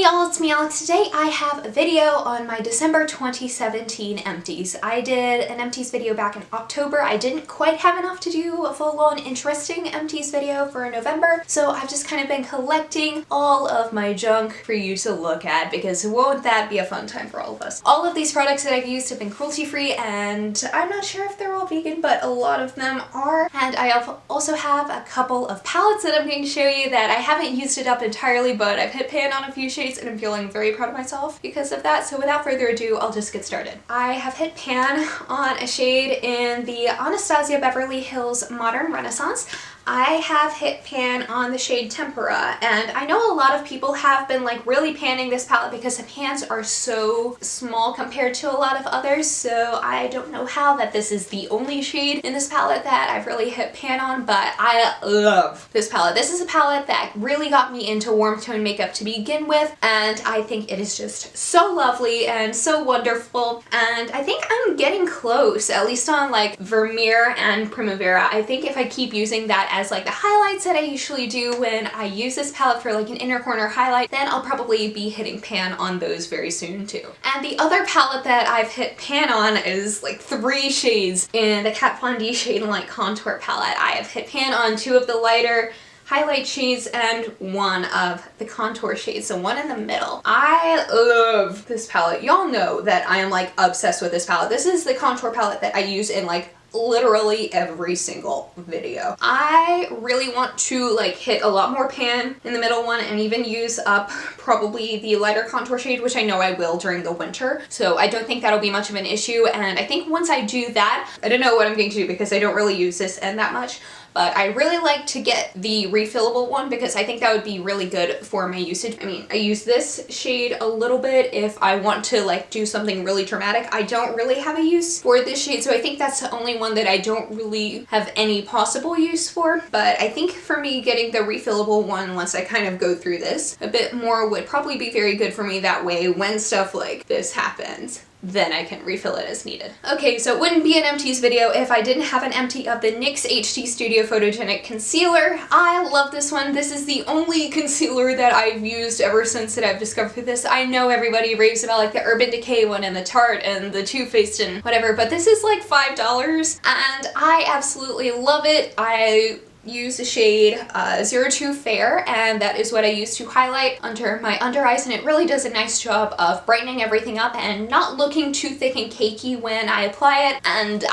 y'all, it's me Alex. Today I have a video on my December 2017 empties. I did an empties video back in October. I didn't quite have enough to do a full-on interesting empties video for November, so I've just kind of been collecting all of my junk for you to look at because won't that be a fun time for all of us. All of these products that I've used have been cruelty-free, and I'm not sure if they're all vegan, but a lot of them are. And I also have a couple of palettes that I'm going to show you that I haven't used it up entirely, but I've hit pan on a few shades and I'm feeling very proud of myself because of that. So without further ado, I'll just get started. I have hit pan on a shade in the Anastasia Beverly Hills Modern Renaissance. I have hit pan on the shade Tempera, and I know a lot of people have been like really panning this palette because the pans are so small compared to a lot of others, so I don't know how that this is the only shade in this palette that I've really hit pan on, but I love this palette. This is a palette that really got me into warm tone makeup to begin with, and I think it is just so lovely and so wonderful, and I think I'm getting close, at least on like Vermeer and Primavera. I think if I keep using that as like the highlights that I usually do when I use this palette for like an inner corner highlight, then I'll probably be hitting pan on those very soon too. And the other palette that I've hit pan on is like 3 shades in the Kat Von D Shade and Light Contour palette. I have hit pan on 2 of the lighter highlight shades and 1 of the contour shades, so 1 in the middle. I love this palette. Y'all know that I am like obsessed with this palette. This is the contour palette that I use in like literally every single video. I really want to like hit a lot more pan in the middle one and even use up probably the lighter contour shade, which I know I will during the winter, so I don't think that'll be much of an issue. And I think once I do that, I don't know what I'm going to do because I don't really use this end that much, but I really like to get the refillable one because I think that would be really good for my usage. I mean, I use this shade a little bit if I want to like do something really dramatic. I don't really have a use for this shade, so I think that's the only one that I don't really have any possible use for. But I think for me, getting the refillable one once I kind of go through this a bit more would probably be very good for me. That way, when stuff like this happens, then I can refill it as needed. Okay, so it wouldn't be an empties video if I didn't have an empty of the NYX HD Studio Photogenic Concealer. I love this one. This is the only concealer that I've used ever since that I've discovered this. I know everybody raves about like the Urban Decay one and the Tarte and the Too Faced and whatever, but this is like $5 and I absolutely love it. I use the shade 02 Fair, and that is what I use to highlight under my under eyes, and it really does a nice job of brightening everything up and not looking too thick and cakey when I apply it, and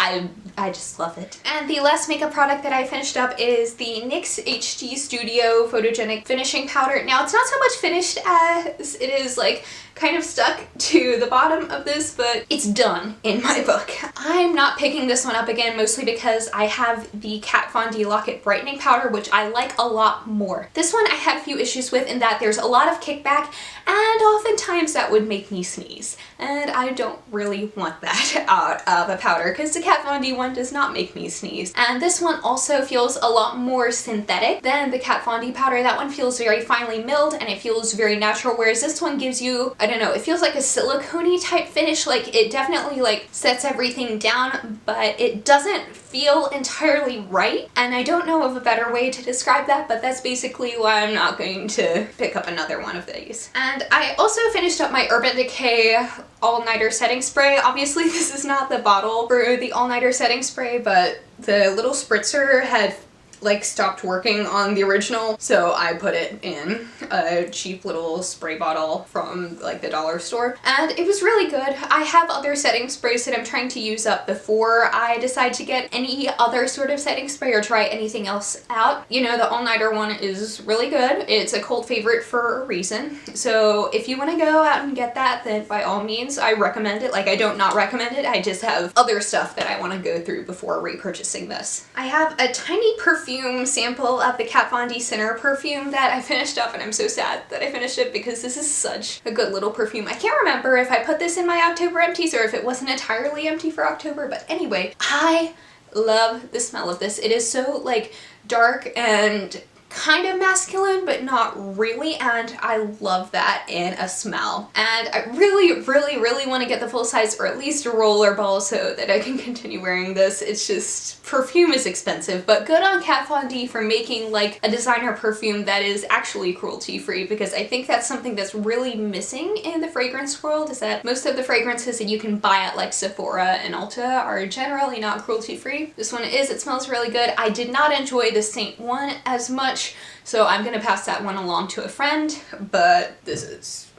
I just love it. And the last makeup product that I finished up is the NYX HD Studio Photogenic Finishing Powder. Now, it's not so much finished as it is like kind of stuck to the bottom of this, but it's done in my book. I'm not picking this one up again, mostly because I have the Kat Von D Lock-It Brightening Powder, which I like a lot more. This one I had a few issues with in that there's a lot of kickback, and oftentimes that would make me sneeze. And I don't really want that out of a powder because the Kat Von D one does not make me sneeze. And this one also feels a lot more synthetic than the Kat Von D powder. That one feels very finely milled and it feels very natural, whereas this one gives you, I don't know, it feels like a silicone-y type finish. Like it definitely like sets everything down, but it doesn't feel entirely right. And I don't know of a better way to describe that, but that's basically why I'm not going to pick up another one of these. And I also finished up my Urban Decay All-Nighter Setting Spray. Obviously this is not the bottle for the All-Nighter Setting Spray, but the little spritzer had like stopped working on the original, so I put it in a cheap little spray bottle from like the dollar store, and it was really good. I have other setting sprays that I'm trying to use up before I decide to get any other sort of setting spray or try anything else out. You know, the all-nighter one is really good. It's a cult favorite for a reason, so if you want to go out and get that, then by all means I recommend it. Like, I don't not recommend it, I just have other stuff that I want to go through before repurchasing this. I have a tiny perfume sample of the Kat Von D Center perfume that I finished up, and I'm so sad that I finished it because this is such a good little perfume. I can't remember if I put this in my October empties or if it wasn't entirely empty for October, but anyway, I love the smell of this. It is so like dark and kind of masculine, but not really, and I love that in a smell. And I really want to get the full size, or at least a rollerball, so that I can continue wearing this. It's just, perfume is expensive, but good on Kat Von D for making like a designer perfume that is actually cruelty free, because I think that's something that's really missing in the fragrance world, is that most of the fragrances that you can buy at like Sephora and Ulta are generally not cruelty free. This one is, it smells really good. I did not enjoy the Saint one as much, so I'm gonna pass that one along to a friend, but this is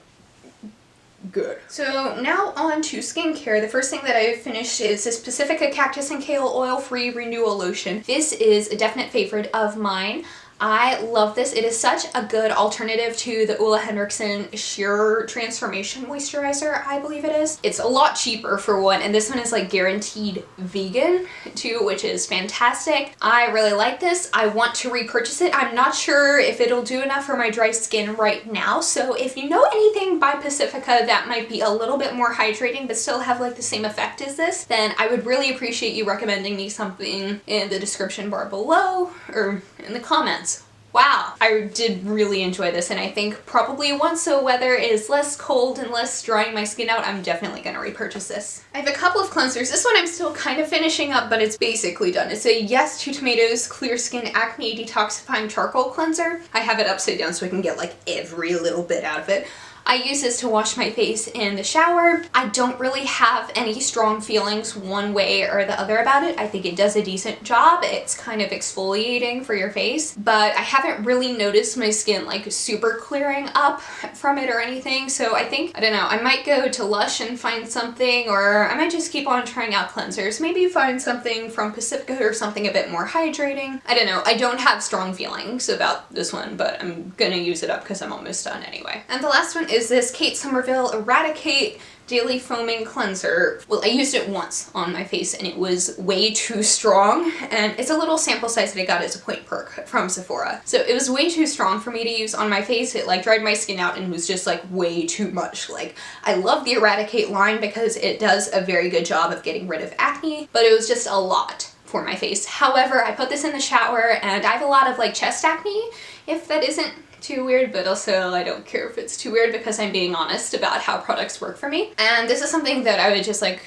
good. So now on to skincare. The first thing that I finished is this Pacifica Cactus and Kale Oil-Free Renewal Lotion. This is a definite favorite of mine. I love this. It is such a good alternative to the Ole Henriksen Sheer Transformation Moisturizer, I believe it is. It's a lot cheaper for one, and this one is like guaranteed vegan too, which is fantastic. I really like this. I want to repurchase it. I'm not sure if it'll do enough for my dry skin right now, so if you know anything by Pacifica that might be a little bit more hydrating but still have like the same effect as this, then I would really appreciate you recommending me something in the description bar below or in the comments. Wow, I did really enjoy this, and I think probably once the weather is less cold and less drying my skin out, I'm definitely gonna repurchase this. I have a couple of cleansers. This one I'm still kind of finishing up, but it's basically done. It's a Yes to Tomatoes Clear Skin Acne Detoxifying Charcoal Cleanser. I have it upside down so I can get like every little bit out of it. I use this to wash my face in the shower. I don't really have any strong feelings one way or the other about it. I think it does a decent job. It's kind of exfoliating for your face, but I haven't really noticed my skin like super clearing up from it or anything. So I think, I don't know, I might go to Lush and find something, or I might just keep on trying out cleansers. Maybe find something from Pacifica or something a bit more hydrating. I don't know. I don't have strong feelings about this one, but I'm gonna use it up because I'm almost done anyway. And the last one is this Kate Somerville Eradicate Daily Foaming Cleanser. Well, I used it once on my face and it was way too strong, and it's a little sample size that I got as a point perk from Sephora. So it was way too strong for me to use on my face. It like dried my skin out and was just like way too much. Like, I love the Eradicate line because it does a very good job of getting rid of acne, but it was just a lot for my face. However, I put this in the shower and I have a lot of like chest acne, if that isn't too weird, but also I don't care if it's too weird because I'm being honest about how products work for me. And this is something that I would just like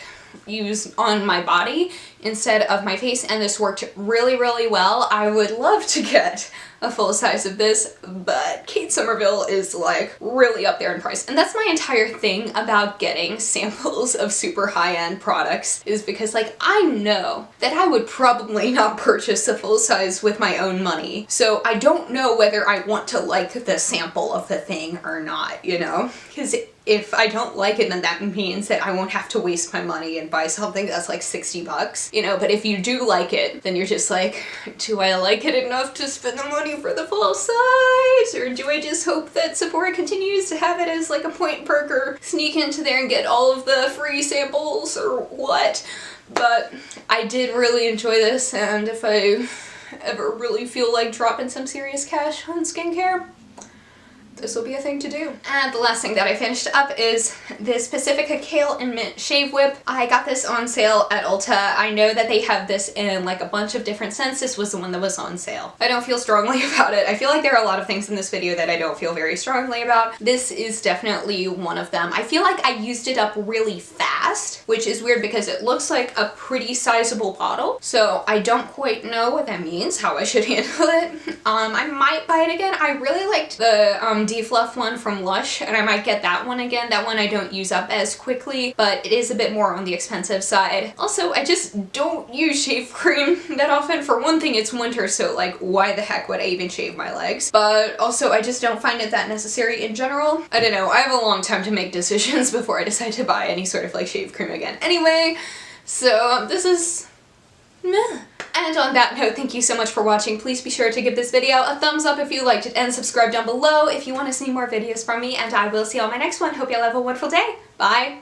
use on my body instead of my face, and this worked really well. I would love to get a full size of this, but Kate Somerville is like really up there in price. And that's my entire thing about getting samples of super high-end products, is because like I know that I would probably not purchase a full size with my own money. So I don't know whether I want to like the sample of the thing or not, you know? Because if I don't like it, then that means that I won't have to waste my money and buy something that's like 60 bucks, you know? But if you do like it, then you're just like, do I like it enough to spend the money for the full size? Or do I just hope that Sephora continues to have it as like a point perk, or sneak into there and get all of the free samples, or what? But I did really enjoy this, and if I ever really feel like dropping some serious cash on skincare, this will be a thing to do. And the last thing that I finished up is this Pacifica Kale and Mint Shave Whip. I got this on sale at Ulta. I know that they have this in like a bunch of different scents. This was the one that was on sale. I don't feel strongly about it. I feel like there are a lot of things in this video that I don't feel very strongly about. This is definitely one of them. I feel like I used it up really fast, which is weird because it looks like a pretty sizable bottle. So I don't quite know what that means, how I should handle it. I might buy it again. I really liked the Defluff one from Lush, and I might get that one again. That one I don't use up as quickly, but it is a bit more on the expensive side. Also, I just don't use shave cream that often. For one thing, it's winter, so like why the heck would I even shave my legs? But also I just don't find it that necessary in general. I don't know, I have a long time to make decisions before I decide to buy any sort of like shave cream again. Anyway, so this is meh. And on that note, thank you so much for watching. Please be sure to give this video a thumbs up if you liked it, and subscribe down below if you want to see more videos from me, and I will see you on my next one. Hope y'all have a wonderful day. Bye!